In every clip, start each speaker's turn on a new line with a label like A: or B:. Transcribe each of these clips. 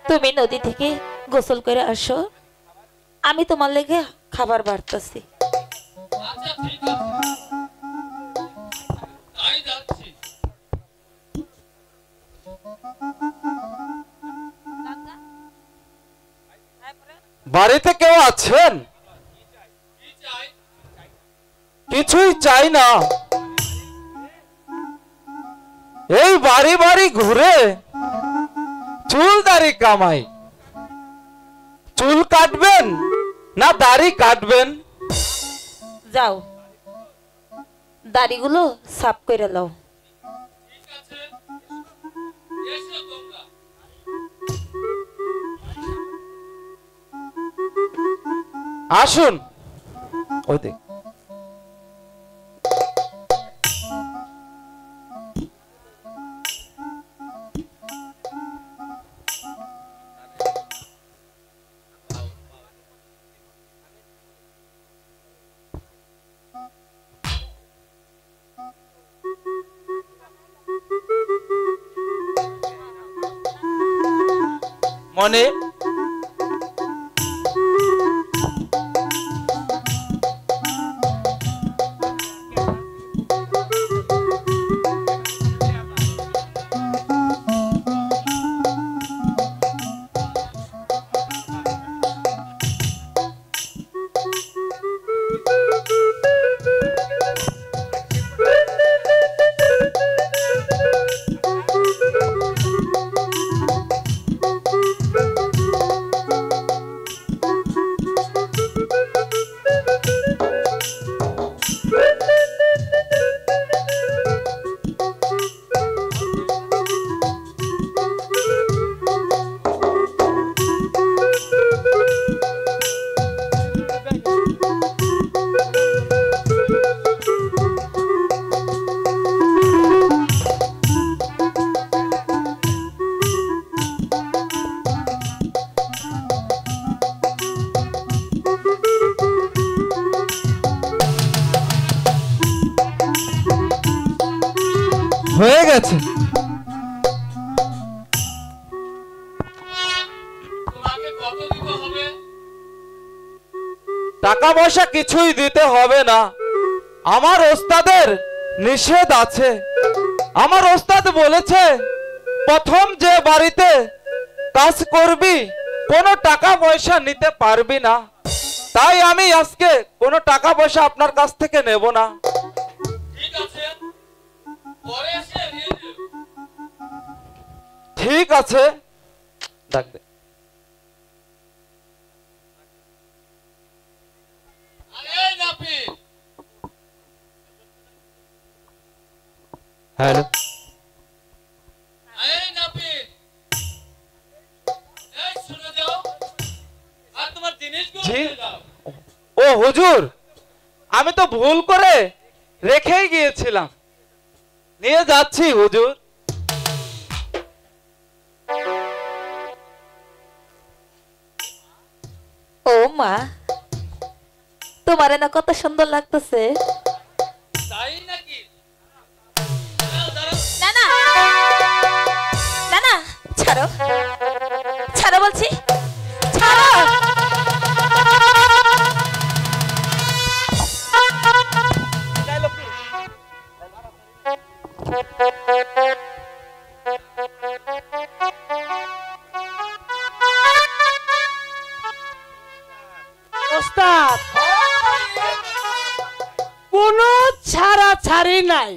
A: তুমি নদী থেকে গোসল করে আসো, আমি তোমার লেগে খাবার বাড়তাছি।
B: আচ্ছা ঠিক আছে, তাই যাচ্ছি।
C: বাড়িতে কেউ আছেন?
B: কি চাই?
C: কিছুই চাই না, এই বাড়ি বাড়ি ঘুরে চুল দাড়ি কামাই। চুল কাটবেন না দাড়ি কাটবেন?
A: যাও, দাড়িগুলো সাফ করে লাও।
B: ঠিক আছে, এসো তোমরা।
C: আসুন। ওই দেখ, মনে হয়ে গেছে।
B: তোমাকে কত দিতে হবে?
C: টাকা পয়সা কিছুই দিতে হবে না, আমার ওস্তাদের নিষেধ আছে। আমার ওস্তাদ বলেছে প্রথম যে বাড়িতে কাজ করবি কোনো টাকা পয়সা নিতে পারবি না, তাই আমি আজকে কোনো টাকা পয়সা আপনার কাছ থেকে নেব না।
B: ঠিক আছে, পরে এসে নিয়ে যেও।
C: ঠিক আছে, ডাক দে।
B: আরে নাপিত,
C: হ্যালো,
B: এই নাপিত, এই শুনে যাও আর তোমার জিনিসগুলো
C: জি।
B: নিয়ে যাও।
C: ও হুজুর, আমি তো ভুল করে রেখেই গিয়েছিলাম, নিয়ে যাচ্ছি হুজুর।
A: ও মা, তোমার না কত সুন্দর লাগতেছে।
B: তাই নাকি? দাঁড়াও, দাঁড়াও।
A: না না না না, ছাড়ো ছাড়ো বলছি, ছাড়ো।
D: ওস্তাদ, কোনো ছাড়াছাড়ি নাই।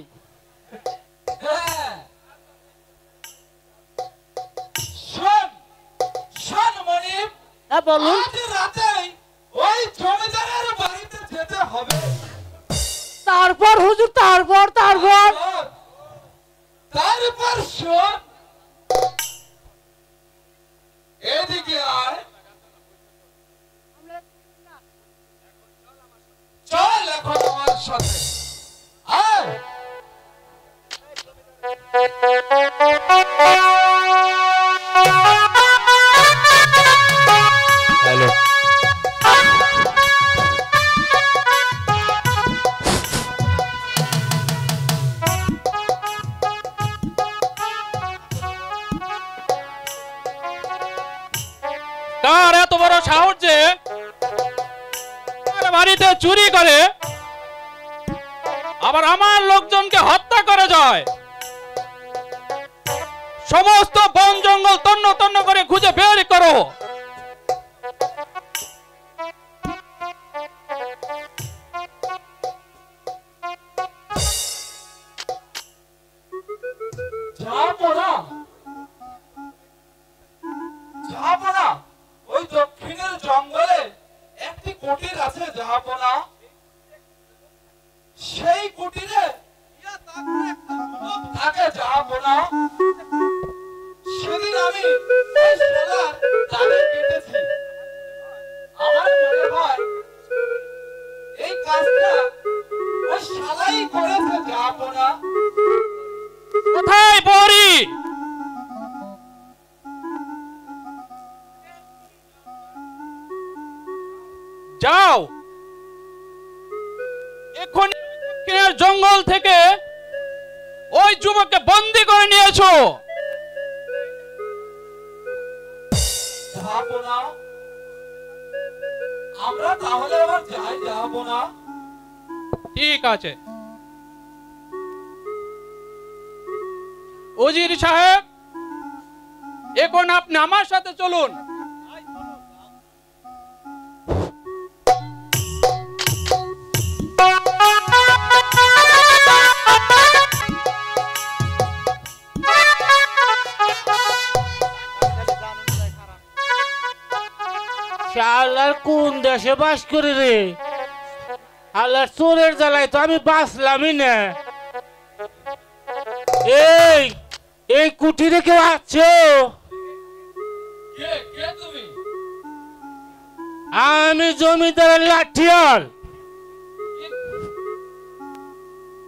E: শোন শোন মনিব,
D: হ্যাঁ বলুন।
E: আজ রাতেই ওই জমিদারের বাড়িতে যেতে হবে।
D: তারপর হুজুর, তারপর
E: তারপর শোন, এদিকে আয়, চল এখন আমার সাথে আয়।
C: হ্যালো,
B: সাহস যে আমার বাড়িতে চুরি করে আবার আমার লোকজনকে হত্যা করে যায়? সমস্ত বন জঙ্গল তন্ন তন্ন করে খুঁজে বের করো।
E: জাহাপনা, ওই দক্ষিণের জঙ্গলে একটি কুটির আছে জাহাপনা। সেই কুটিরে থাকে জাহাপনা। সেদিন আমি ওই শালার দাড়ি কেটেছি। আমার মনে হয় এই কাজটা ওই শালাই করেছে জাহাপনা।
B: কোথায় পরি? যাও এখনই দক্ষিণের জঙ্গল থেকে ওই যুবককে বন্দী করে নিয়েছো।
E: জাহাপনা, আমরা তাহলে আবার যাই জাহাপনা।
B: ঠিক আছে উজির সাহেব, এখন আপনি আমার সাথে চলুন।
D: শালার কোন দেশে বাস করে রে? আল্লাহ চোরের জ্বালায় তো আমি বাঁচলামই না। এই এই কুটিরে কেউ আছো?
E: কে কে তুমি?
D: আমি জমিদারের লাঠিয়াল,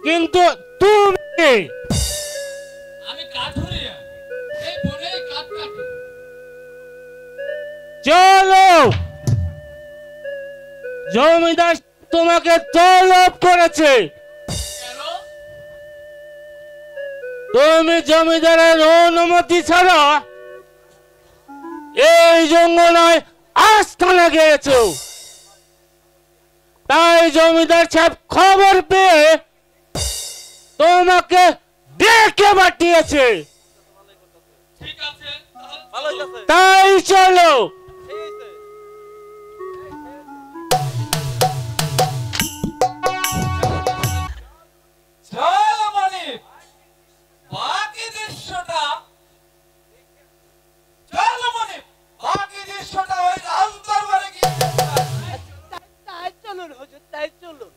D: কিন্তু তুমি?
E: আমি কাঠুরিয়া, এই বনেই কাঠ কাটি।
D: চলো, জমিদার তোমাকে তলব করেছে।
E: কেন?
D: তুমি জমিদারের অনুমতি ছাড়া এই জঙ্গলায় আস্তানা গেছো। তাই জমিদার সাহেব খবর পেয়ে তোমাকে ডেকে পাঠিয়েছে।
E: ঠিক আছে,
D: তাই চলো।
E: চল মানিক, বাকি দৃশ্যটা চল মানিক, বাকি দৃশ্যটা ওই রাজদরবারে গিয়ে
D: তাই চলুন হুজুর, তাই চলুন।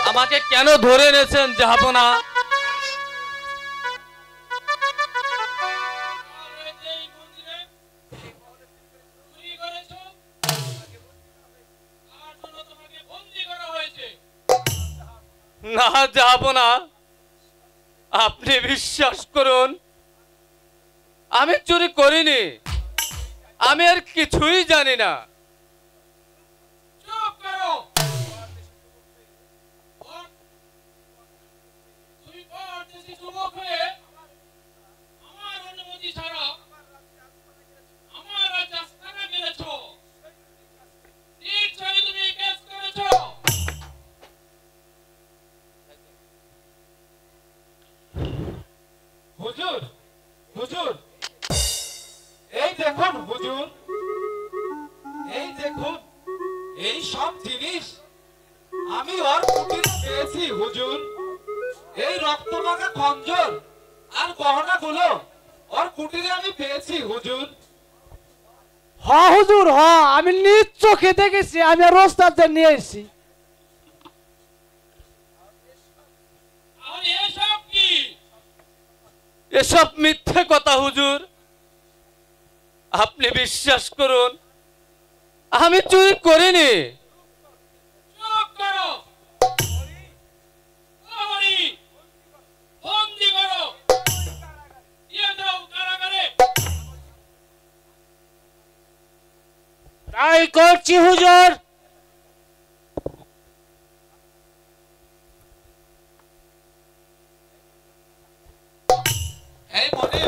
C: আমাকে কেন ধরে এনেছেন জাহাপনা? না জাহাপনা, আপনি বিশ্বাস করুন, আমি চুরি করিনি। আমি আর কিছুই জানি না।
B: চুপ করো। তুমি পরদেশি যুবক হয়ে আমার অনুমতি ছাড়া আমার রাজ্যে আস্তানা গেলেছো। নিশ্চয়ই তুমি এই কাজ করেছো।
E: হুজুর, হুজুর, এই দেখুন হুজুর, এই দেখুন, এই সব জিনিস আমি ওর কুটিরে পেয়েছি হুজুর। এই রক্তমাখা খঞ্জর আর গহনাগুলো ওর কুটিরে আমি পেয়েছি হুজুর।
F: হ্যাঁ হুজুর, হ্যাঁ আমি নিজ চোখে দেখেছি, আমি আর ওস্তাদদের নিয়ে এসেছি।
B: আর এসব কি?
C: এসব মিথ্যে কথা হুজুর, আপনি বিশ্বাস করুন আমি চুরি করিনি।
B: চুপ করো। আমারই বন্দি করো, দিয়ে দাও কারাগারে।
D: তাই করছি হুজুর।
E: এই মনে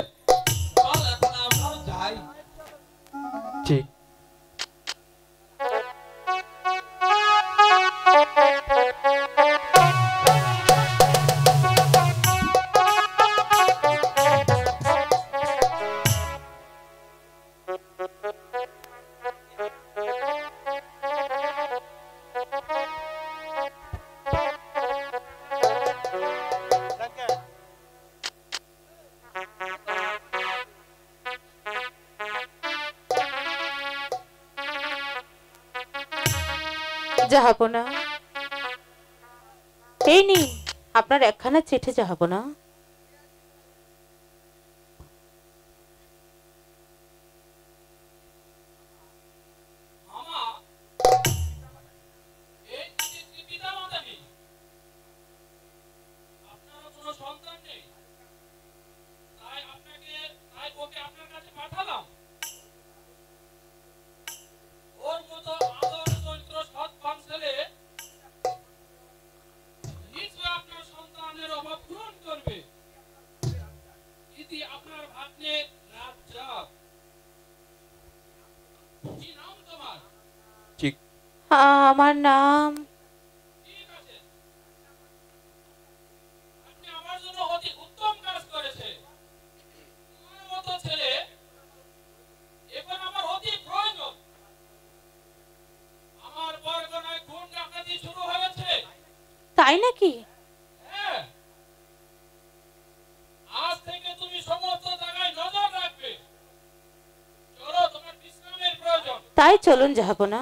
E: চল এখন আমরাও যাই।
C: ঠিক।
A: জাহাপনা, এই নিন আপনার একখানা চিঠি জাহাপনা।
B: মামা, এই চিঠির পিতামাতা নেই? আপনারও কোনো সন্তান নেই? তাই ওকে আপনার কাছে পাঠালাম। ওর মতো আদর চরিত্র সৎ ছেলে নিশ্চয় আপনার সন্তানের অভাব পূরণ করবে। ইতি আপনার ভাগ্নে রাজ্জাক। কি নাম তোমার?
C: ঠিক।
A: আমার নাম
B: ঠিক আছে, আপনি আমার জন্য অতি উত্তম কাজ করেছে। তোমার মতো ছেলে এখন আমার অতি প্রয়োজন। আমার বরগনায় খুন ডাকাতি শুরু হয়েছে।
A: তাই নাকি?
B: হ্যাঁ, আজ থেকে তুমি সমস্ত জায়গায় নজর রাখবে। চলো, তোমার বিশ্রামের প্রয়োজন।
A: তাই চলুন জাহাপনা।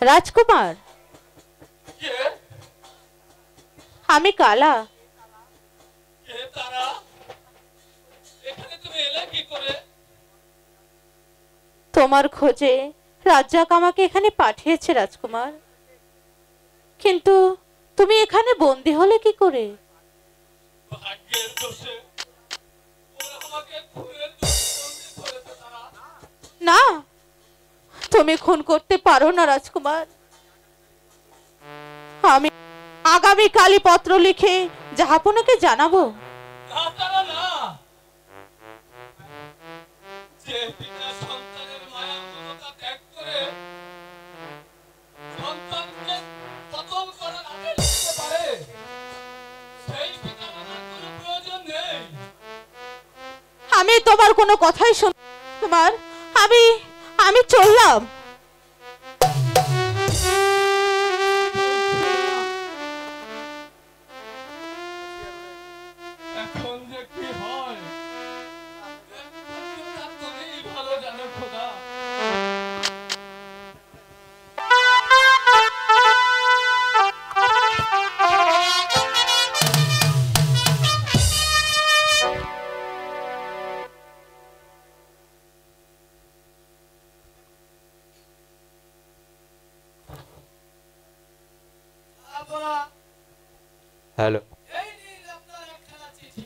G: রাজকুমার,
B: কে
G: আমি কালা।
B: কে তারা? এখানে তুমি এলে কি করে?
G: তোমার খোঁজে রাজ্জাক আমাকে এখানে পাঠিয়েছে রাজকুমার, কিন্তু তুমি এখানে বন্দী হলে কি করে?
B: ভাগ্যের দোষে ওরা আমাকে খুনের দোষে বন্দী করেছে তারা।
G: না, তুমি খুন করতে পারো না রাজকুমার। আমি আগামী কালই পত্র লিখে জাহাপনাকে জানাবো।
B: না তারা না, যে পিতা সন্তানের মায়া মমতা ত্যাগ করে সন্তানকে কতল করার আদেশ দিতে পারে, সেই পিতার আমার কোনো প্রয়োজন নেই।
G: আমি তোমার কোনো কথাই শুন তোমার, আমি চললাম।
C: হ্যালো।
B: এই নিন আপনার একখানা চিঠি।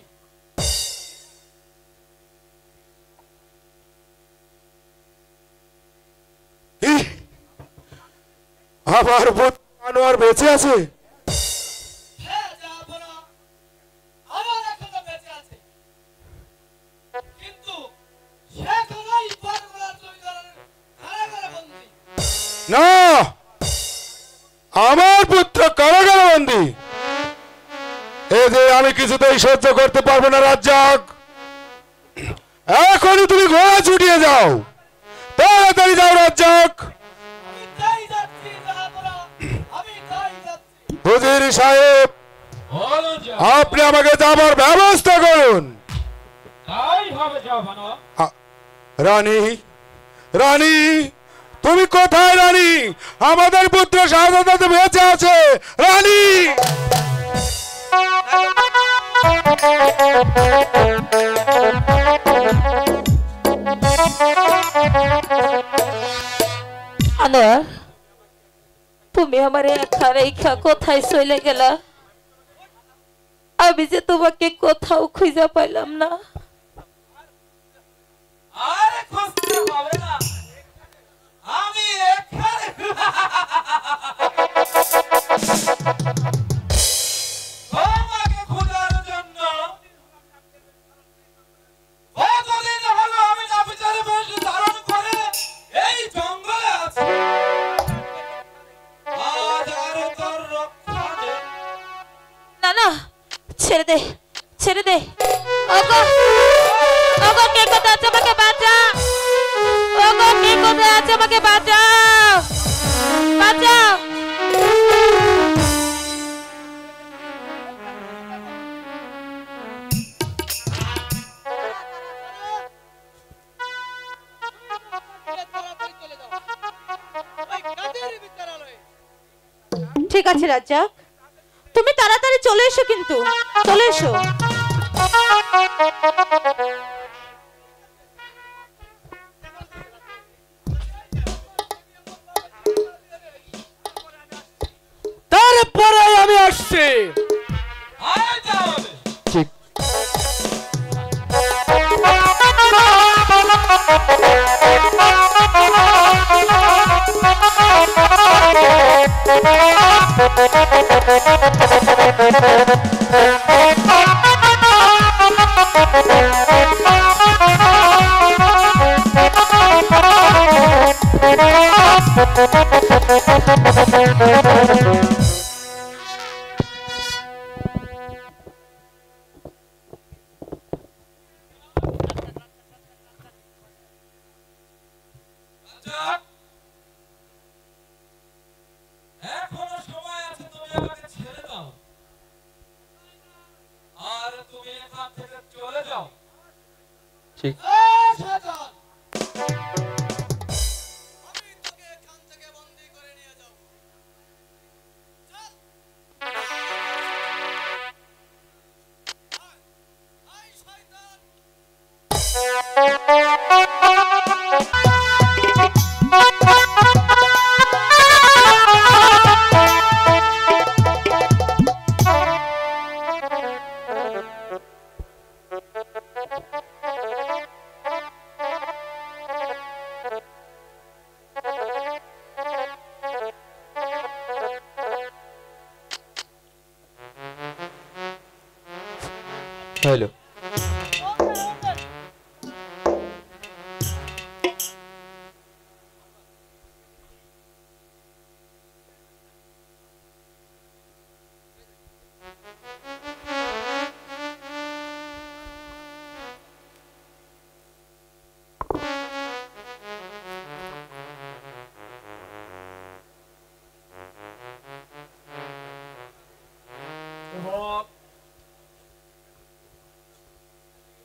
E: আমার পুত্র আনোয়ার বেঁচে আছে?
B: হ্যাঁ জাহাপনা, আমার এখনো বেঁচে আছে, কিন্তু সে এখনোই বরগুনা জমিদারের কারাগারে বন্দী।
E: না, আমার পুত্র কারাগারে বন্দী এ যে আমি কিছুতেই সহ্য করতে পারবো না। রাজ্জাক, এখনই তুমি ঘোড়া ছুটিয়ে যাও, তাড়াতাড়ি যাও রাজ্জাক।
B: আমি তাই যাচ্ছি জাহাপনা, আমি তাই যাচ্ছি।
E: হুজুর সাহেব,
B: বলুন যা,
E: আপনি আমাকে যাবার ব্যবস্থা করুন।
B: তাই হবে জাহাপনা।
E: রানী, রানী, তুমি কোথায় রানী? আমাদের পুত্র শাহজাদা তো বেঁচে আছে। রানী,
A: আনোয়ার, তুমি আমার একা রেখা কোথায় চলে গেলা? আমি যে তোমাকে কোথাও খুঁজে পাইলাম না।
B: আরে খুঁজতে হবে না, আমি এখানে। তোমাকে খোঁজার জন্য কতদিন হলো আমি নাপিতের বেশ ধারণ করে এই জঙ্গলে আছি। আজ আর তোর রক্ষা নেই।
A: না না, ছেড়ে দে, ছেড়ে দে। ওগো, ওগো, কে কোথায় আছে আমাকে বাঁচাও। ওগো, কে কোথায় আছে আমাকে বাঁচাও, বাঁচাও।
G: ঠিক আছে রাজ্জাক, তুমি তাড়াতাড়ি চলে এসো, কিন্তু চলে এসো।
F: তারপরে আমি আসছি।
B: আয় তাহলে।
C: ঠিক।
B: যাক, এখনো সময় আছে, তুমি আমাকে ছেড়ে দাও আর তুমি এখান থেকে চলে যাও।
C: ঠিক।
B: শাহজাহান, আমি তোকে এখান থেকে বন্দী করে নিয়ে যাব। চল। আয়, আয় শয়তান।
C: হ্যালো।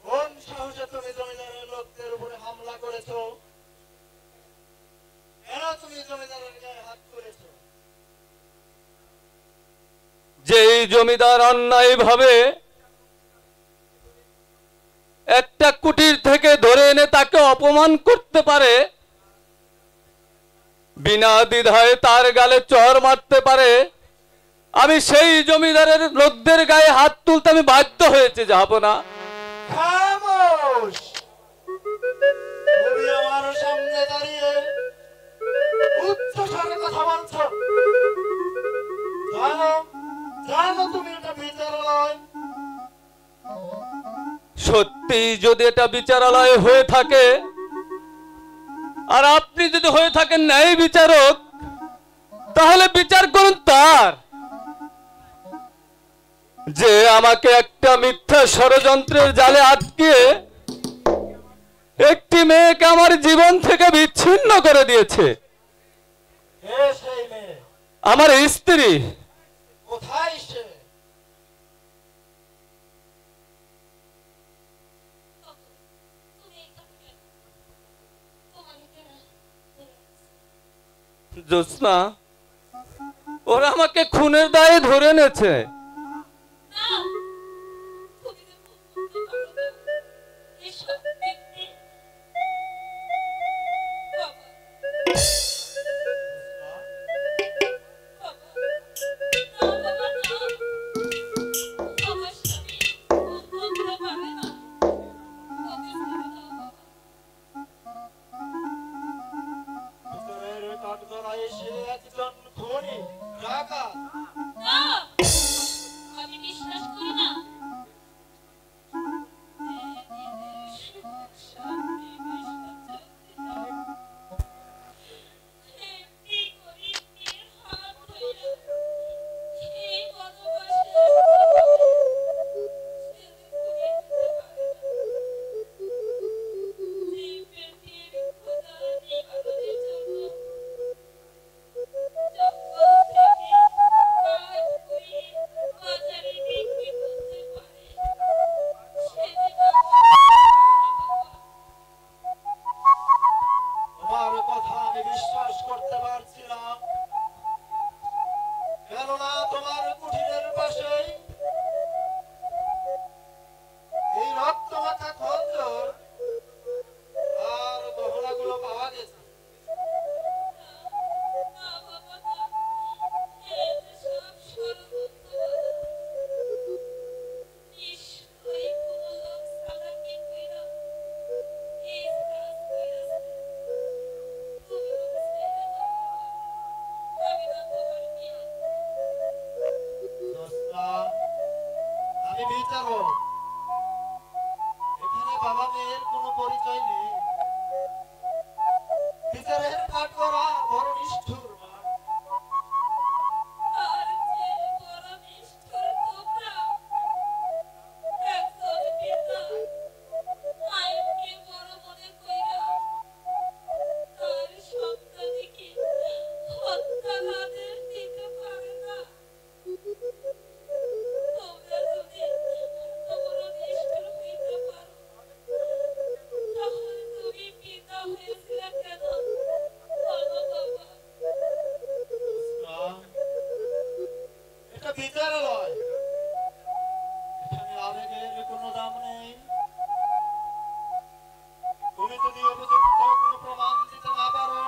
B: কোন সাহসে তুমি জমিদারের লোকদের উপরে হামলা করেছো? কেন তুমি জমিদারের গায়ে হাত করেছো?
C: যেই জমিদার অন্যায় ভাবে একটা কুটির থেকে ধরে এনে তাকে অপমান করতে পারে, বিনা দ্বিধায় তার গালে চড় মারতে পারে, আমি সেই জমিদারের লোকদের গায়ে হাত তুলতে আমি বাধ্য হয়েছে, যাব না।
H: খামোশ! তুমি আমার সামনে দাঁড়িয়ে উচ্চ স্বরে কথা বলছো। জানো জানো তুমি এটা বিচারালয়।
C: সত্যি যদি এটা বিচারালয় হয়ে থাকে, আর আপনি যদি হয়ে থাকেন ন্যায় বিচারক, তাহলে বিচার করুন তার, যে আমাকে একটা মিথ্যা ষড়যন্ত্রের জালে আটকে একটি মেয়েকে আমার জীবন থেকে বিচ্ছিন্ন করে দিয়েছে।
H: কে সেই মেয়ে?
C: আমার স্ত্রী।
H: কোথায় সে?
C: জ্যোৎস্না, ওরা আমাকে খুনের দায়ে ধরে এনেছে।
H: ভিতরের কাঠগড়ায় সে একজন খুনি, ডাকাত।
A: আমি বিশ্বাস করি না।
H: তোমার কথা আমি বিশ্বাস করতে পারছি না, কেননা তোমার কুঠিরের পাশেই এই রক্তমাখা খঞ্জর আর গহনাগুলো পাওয়া গেছে। দোস্তা, আমি বিচারক। এখানে বাবা মেয়ের কোনো পরিচয় নেই। বিচারের কাঠগড়া বড় নিষ্ঠুর মা। এটা বিচারালয়, এখানে আবেগের কোনো দাম নেই। তুমি যদি উপযুক্ত কোনো প্রমাণ দিতে না পারো,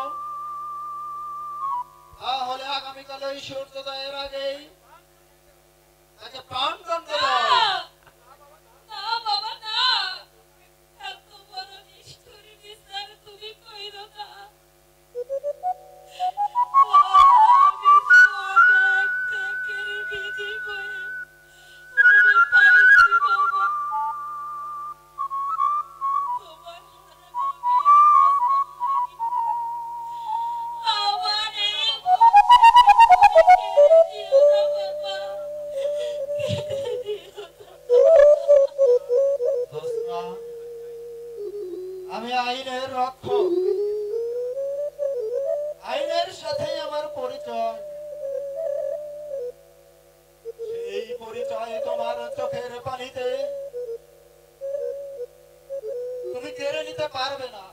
H: তাহলে আগামীকাল এই সূর্যোদয়ের আগেই তাকে প্রাণদণ্ড দাও। দোস্তা, আমি আইনের রক্ষক, আইনের সাথেই আমার পরিচয়। সেই পরিচয় তোমার চোখের পানিতে তুমি কেড়ে নিতে পারবে না।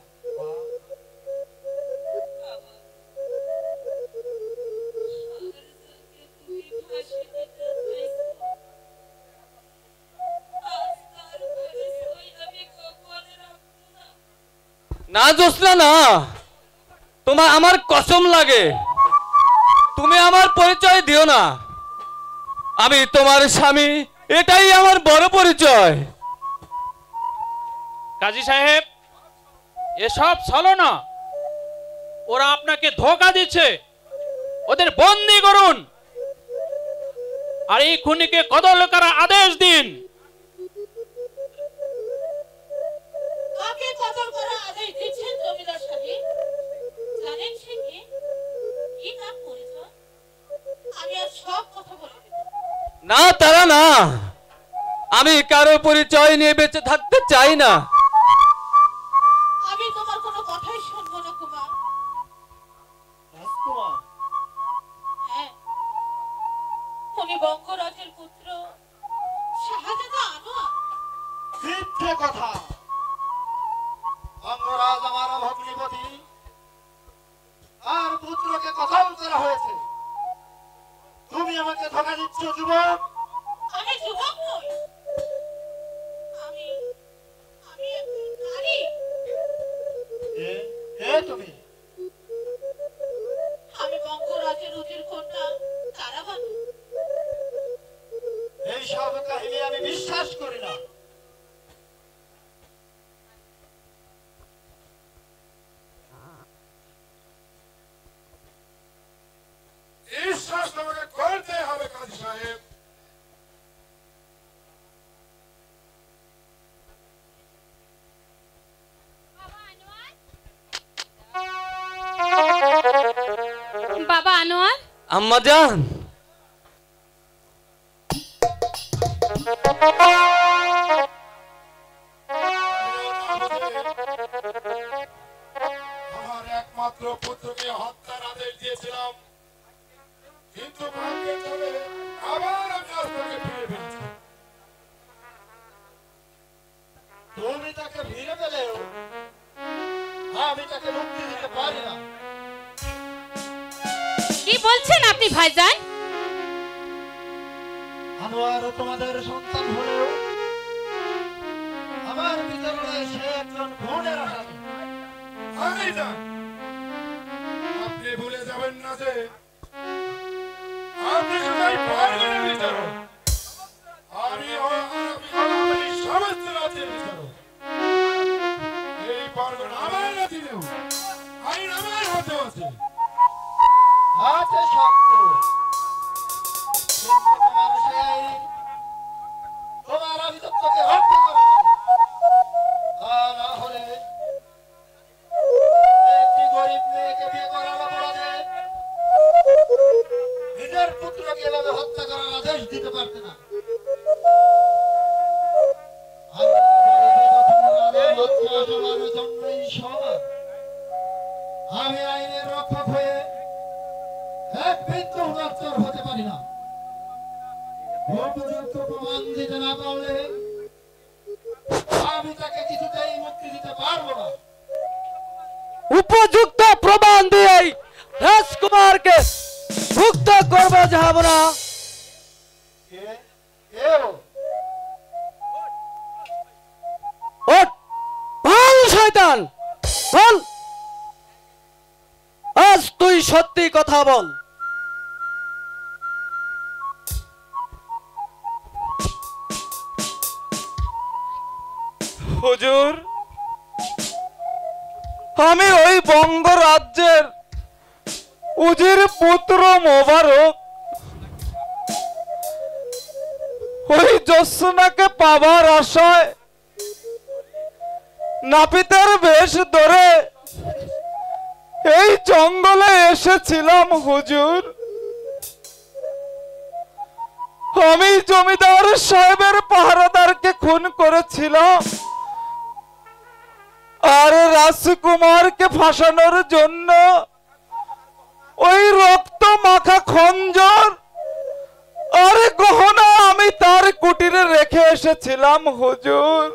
C: না জ্যোৎস্না, না, তোমার আমার কসম লাগে, তুমি আমার পরিচয় দিও না। আমি তোমার স্বামী, এটাই আমার বড় পরিচয়।
B: কাজী সাহেব, এসব ছলনা, ওরা আপনাকে ধোঁকা দিচ্ছে, ওদের বন্দি করুন আর এই খুনিকে কতল করার আদেশ দিন।
A: কাকে কতল করার আদেশ দিচ্ছেন জমিদার সাহেব? জানেন সে কে? কি নাম পরিচয়? আমি আর সব কথা বলে দেব।
C: না, তারা না, আমি কারো পরিচয় নিয়ে বেঁচে থাকতে চাই না।
A: আমি তোমার কোনো কথাই শুনবো না কুমার।
H: রাজকুমার,
A: হ্যাঁ, উনি বঙ্গরাজের পুত্র শাহজাদা আনোয়ার।
H: মিথ্যে কথা। অঙ্গরাজ আমার ভগ্নিপতি, আর পুত্রকে কতল করা হয়েছে। তুমি আমাকে ধোঁকা দিচ্ছ যুবক।
A: আমি যুবক নই, আমি আমি একজন নারী।
H: এ তুমি?
A: আমি বঙ্গরাজের রুচির কন্যা তারাবানু।
H: এই সব কাহিনী আমি বিশ্বাস করি না। বিশ্বাস তোমাকে করতে হবে কাজী সাহেব।
A: বাবা আনোয়ার,
C: আম্মা জান,
H: আমার একমাত্র পুত্রকে হত্যার আদেশ দিয়েছিলাম, কিন্তু ভাগ্যের জোরে আবার আমি অস্ত্রকে ফিরে পেয়েছি। তুমি তাকে ফিরে পেলেও আমি তাকে মুক্তি দিতে পারি না।
A: কি বলছেন আপনি ভাইজান?
H: আনোয়ার তোমাদের সন্তান হলেও আমার ভিতরে সে একজন খুনের আসামি। আপনি ভুলে যাবেন না যে আপনি সবাই পারবেন বিচারক। আমি সমস্ত রাজ্যের বিচারক। এই পারবেন আমার রাজ্যেও আইন আমার হাতে আছে। আছে শক্ত, কিন্তু তোমার সেই আইন তোমার আভিজাত্যকে রক্ষা করে না। আর না হলে একটি গরিব মেয়েকে বিয়ে করার অপরাধে নিজের পুত্রকে এভাবে হত্যা করার আদেশ দিতে পারতে না। সবার জন্যই সমান। আমি আইনের রক্ষক হয়ে এক বিদ্রোহ উদাত্তর হতে পারি না। উপযুক্ত প্রমাণ দিতে না পারলে আমি তাকে কিছুতেই মুক্তি দিতে পারবো না।
C: উপযুক্ত প্রমাণ দিয়েই রাজকুমারকে মুক্ত করবো যাব না। ওঠ, বল শয়তান, বল, আজ তুই সত্যি কথা বল। হুজুর, আমি ওই বঙ্গরাজ্যের উজির পুত্র মোবারক ওই জ্যোৎস্নাকে পাবার আশায় নাপিতের বেশ ধরে এই জঙ্গলে এসেছিলাম হুজুর। আমি জমিদার সাহেবের পাহারাদারকে খুন করেছিলাম আর রাজকুমারকে ফাঁসানোর জন্য ওই রক্ত মাখা খঞ্জর আর গহনা আমি তার কুটিরে রেখে এসেছিলাম হুজুর।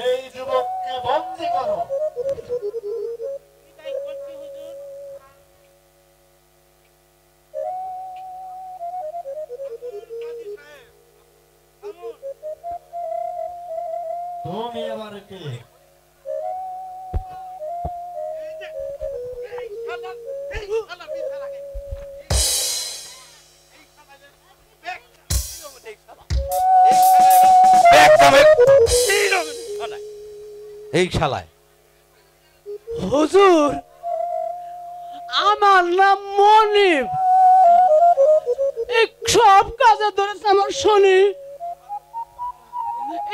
H: এই যুবককে বন্দী করো। তুমি আবার কে?
D: এই শালায়।
F: হুজুর আমার নাম মনিব, এই সব কাজে ধরেছে আমার শনি।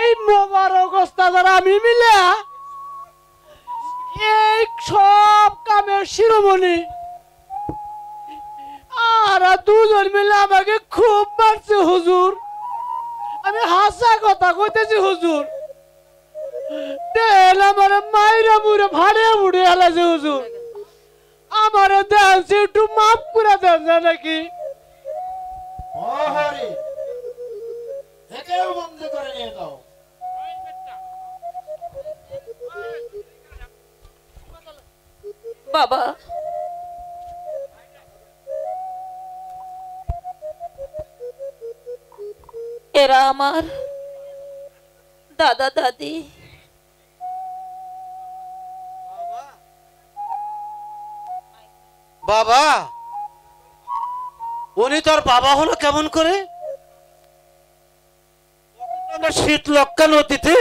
F: এই মোবারক ওস্তাদের আমি মিলে এই সব কামের শিরোমণি, আর দুজন মিলে আমাকে খুব মারছে হুজুর। আমি হাসা কথা কইতেছি হুজুর, তেল আমার মাইরা মুড়ে ভাড়ে মুড়ে এলাছে হুজুর। আমার দেন একটু মাফ করে দেন না নাকি?
H: বন্ধ করে নিয়ে যাও।
A: বাবা, এরা আমার দাদা দাদি।
D: বাবা, উনি তোর বাবা হলো কেমন করে? আমরা শীতলক্ষ্যা নদীতে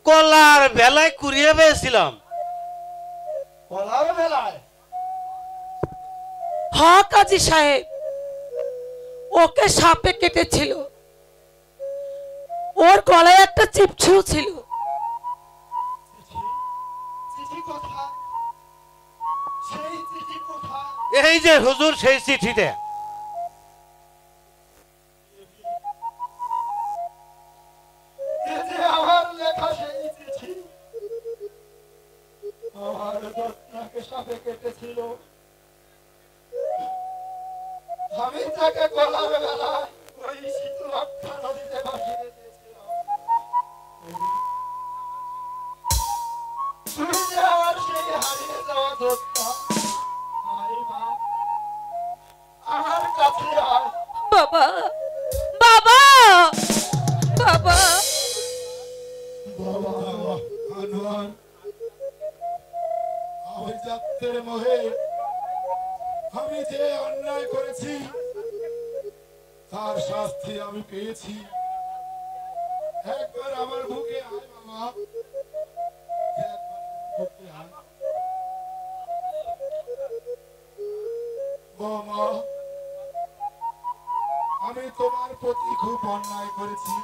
D: কলার বেলায় কুড়িয়ে পেয়েছিলাম।
H: কলার বেলায়?
A: হ্যাঁ কাজী সাহেব, ওকে সাপে কেটেছিল, ওর গলায় একটা চিপছিও ছিল।
H: চিঠি কোথায়? সেই চিঠি কোথায়?
D: এই যে হুজুর সেই চিঠিতে।
H: এ যে আমার লেখা সেই চিঠি। আমার দোস্তাকে সাপে কেটেছিল, আমি তাকে কলার বেলায় ওই শীতলক্ষ্যা নদীতে ভাসিয়ে দিয়েছিলাম। তুই যে আমার সেই হারিয়ে যাওয়া দোস্তা, আয় মা, আমার কাছে আয়।
A: বাবা, বাবা, বাবা,
H: বাবা আনোয়ার, আভিজাত্যের মোহে আমি যে অন্যায় করেছি তার শাস্তি আমি পেয়েছি। একবার আমার বুকে আয় বাবা, একবার বুকে আয়। বাবা, আমি তোমার প্রতি খুব অন্যায় করেছি,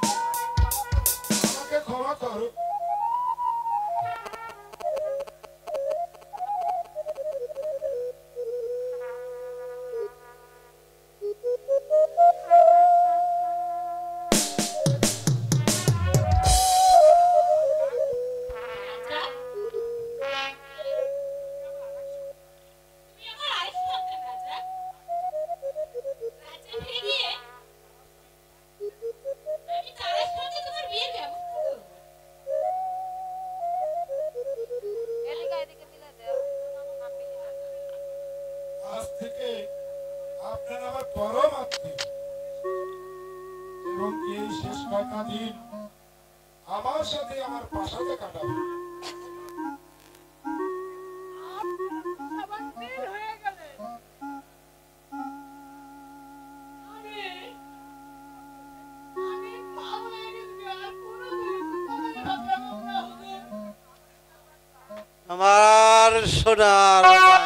H: আমাকে ক্ষমা করো। আজ থেকে আপনার আমার পরম আত্মীয়, এবং এই শেষ কয়টা দিন আমার সাথে আমার পাশাতে কাটাবে।
D: আমার সোনার
A: বাবা।